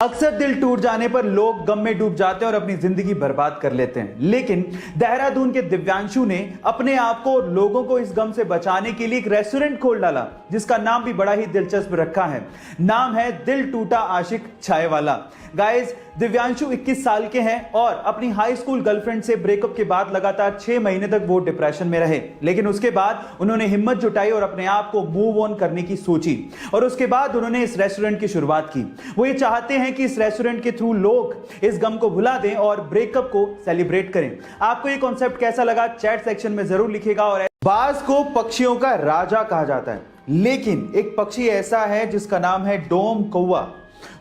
अक्सर दिल टूट जाने पर लोग गम में डूब जाते हैं और अपनी जिंदगी बर्बाद कर लेते हैं। लेकिन देहरादून के दिव्यांशु ने अपने आप को और लोगों को इस गम से बचाने के लिए एक रेस्टोरेंट खोल डाला, जिसका नाम भी बड़ा ही दिलचस्प रखा है। नाम है दिल टूटा आशिक चाय वाला। गाइस, दिव्यांशु 21 साल के हैं और अपनी हाई स्कूल गर्लफ्रेंड से ब्रेकअप के बाद लगातार 6 महीने तक वो डिप्रेशन में रहे। लेकिन उसके बाद उन्होंने हिम्मत जुटाई और अपने आप को मूव ऑन करने की सोची और उसके बाद उन्होंने इस रेस्टोरेंट की शुरुआत की। वो ये चाहते हैं कि इस रेस्टोरेंट के थ्रू लोग इस गम को भुला दें और ब्रेकअप को सेलिब्रेट करें। आपको ये कॉन्सेप्ट कैसा लगा चैट सेक्शन में जरूर लिखिएगा। और बाज को पक्षियों का राजा कहा जाता है, लेकिन एक पक्षी ऐसा है जिसका नाम है डोम कौवा।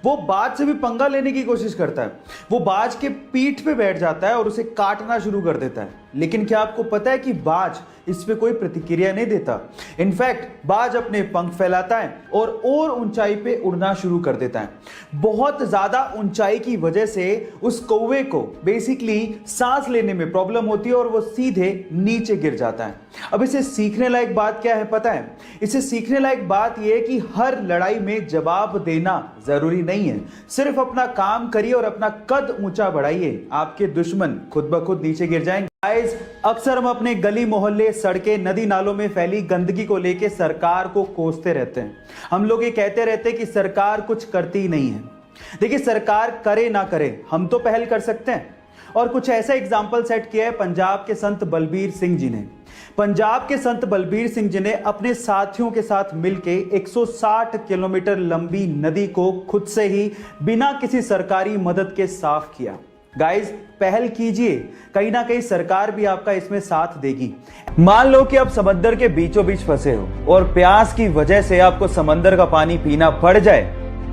वो बाज से भी पंगा लेने की कोशिश करता है। वो बाज के पीठ पे बैठ जाता है और उसे काटना शुरू कर देता है। लेकिन क्या आपको पता है कि बाज इस पे कोई प्रतिक्रिया नहीं देता। इनफैक्ट बाज अपने पंख फैलाता है और ऊंचाई पे उड़ना शुरू कर देता है। बहुत ज्यादा ऊंचाई की वजह से उस कौवे को बेसिकली सांस लेने में प्रॉब्लम होती है और वो सीधे नीचे गिर जाता है। अब इसे सीखने लायक बात क्या है पता है? इसे सीखने लायक बात यह है कि हर लड़ाई में जवाब देना जरूरी नहीं है। सिर्फ अपना काम करिए और अपना कद ऊंचा बढ़ाइए, आपके दुश्मन खुद ब खुद नीचे गिर जाएंगे। गाइस, अक्सर हम अपने गली मोहल्ले, सड़कें, नदी नालों में फैली गंदगी को लेकर सरकार को कोसते रहते हैं। हम लोग ये कहते रहते हैं कि सरकार कुछ करती ही नहीं है। देखिए, सरकार करे ना करे, हम तो पहल कर सकते हैं। और कुछ ऐसा एग्जाम्पल सेट किया है पंजाब के संत बलबीर सिंह जी ने। पंजाब के संत बलबीर सिंह जी ने अपने साथियों के साथ मिलकर 160 किलोमीटर लंबी नदी को खुद से ही बिना किसी सरकारी मदद के साफ किया। गाइस, पहल कीजिए, कहीं ना कहीं सरकार भी आपका इसमें साथ देगी। मान लो कि आप समंदर के बीचों बीच फंसे हो और प्यास की वजह से आपको समंदर का पानी पीना पड़ जाए,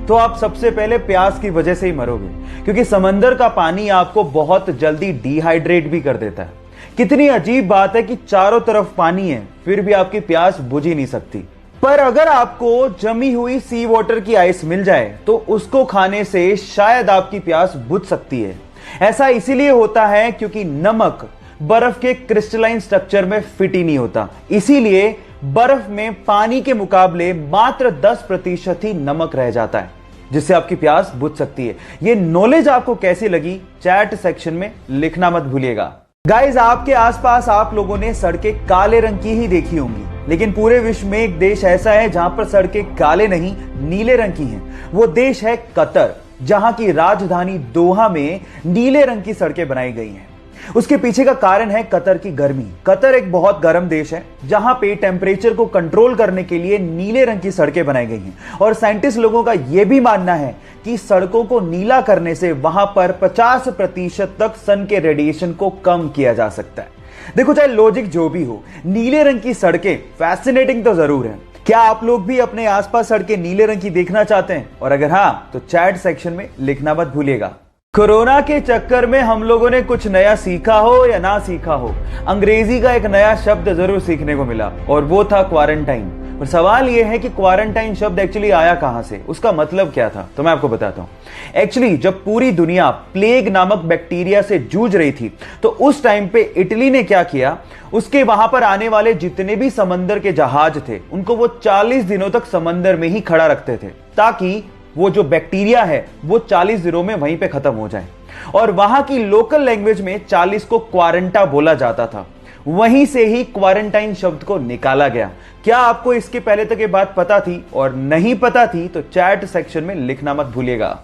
तो आप सबसे पहले प्यास की वजह से ही मरोगे, क्योंकि समंदर का पानी आपको बहुत जल्दी डिहाइड्रेट भी कर देता है। कितनी अजीब बात है कि चारों तरफ पानी है, फिर भी आपकी प्यास बुझ ही नहीं सकती। पर अगर आपको जमी हुई सी वाटर की आइस मिल जाए तो उसको खाने से शायद आपकी प्यास बुझ सकती है। ऐसा इसीलिए होता है क्योंकि नमक बर्फ के क्रिस्टलाइन स्ट्रक्चर में फिट ही नहीं होता। इसीलिए बर्फ में पानी के मुकाबले मात्र 10% ही नमक रह जाता है, जिससे आपकी प्यास बुझ सकती है। यह नॉलेज आपको कैसी लगी चैट सेक्शन में लिखना मत भूलिएगा। गाइस, आपके आसपास आप लोगों ने सड़कें काले रंग की ही देखी होंगी, लेकिन पूरे विश्व में एक देश ऐसा है जहां पर सड़कें काले नहीं नीले रंग की हैं। वो देश है कतर, जहां की राजधानी दोहा में नीले रंग की सड़कें बनाई गई हैं। उसके पीछे का कारण है कतर की गर्मी। कतर एक बहुत गर्म देश है जहां पे टेम्परेचर को कंट्रोल करने के लिए नीले रंग की सड़कें बनाई गई हैं। और साइंटिस्ट लोगों का यह भी मानना है कि सड़कों को नीला करने से वहां पर 50% तक सन के रेडिएशन को कम किया जा सकता है। देखो, चाहे लॉजिक जो भी हो, नीले रंग की सड़कें फैसिनेटिंग तो जरूर है। क्या आप लोग भी अपने आसपास सड़कें नीले रंग की देखना चाहते हैं? और अगर हां, तो चैट सेक्शन में लिखना मत भूलिएगा। कोरोना के चक्कर में हम लोगों ने कुछ नया सीखा हो या ना सीखा हो, अंग्रेजी का एक नया शब्द जरूर सीखने को मिला और वो था क्वारंटाइन। और सवाल यह है कि क्वारंटाइन शब्द एक्चुअली आया कहां से, उसका मतलब क्या था? तो मैं आपको बताता हूं। एक्चुअली जब पूरी दुनिया प्लेग नामक बैक्टीरिया से जूझ रही थी, तो उस टाइम पे इटली ने क्या किया, उसके वहां पर आने वाले जितने भी समंदर के जहाज थे, उनको वो 40 दिनों तक समंदर में ही खड़ा रखते थे, ताकि वो जो बैक्टीरिया है वो 40 दिनों में वहीं पे खत्म हो जाए। और वहां की लोकल लैंग्वेज में 40 को क्वारंटा बोला जाता था। वहीं से ही क्वारंटाइन शब्द को निकाला गया। क्या आपको इसके पहले तक ये बात पता थी? और नहीं पता थी तो चैट सेक्शन में लिखना मत भूलिएगा।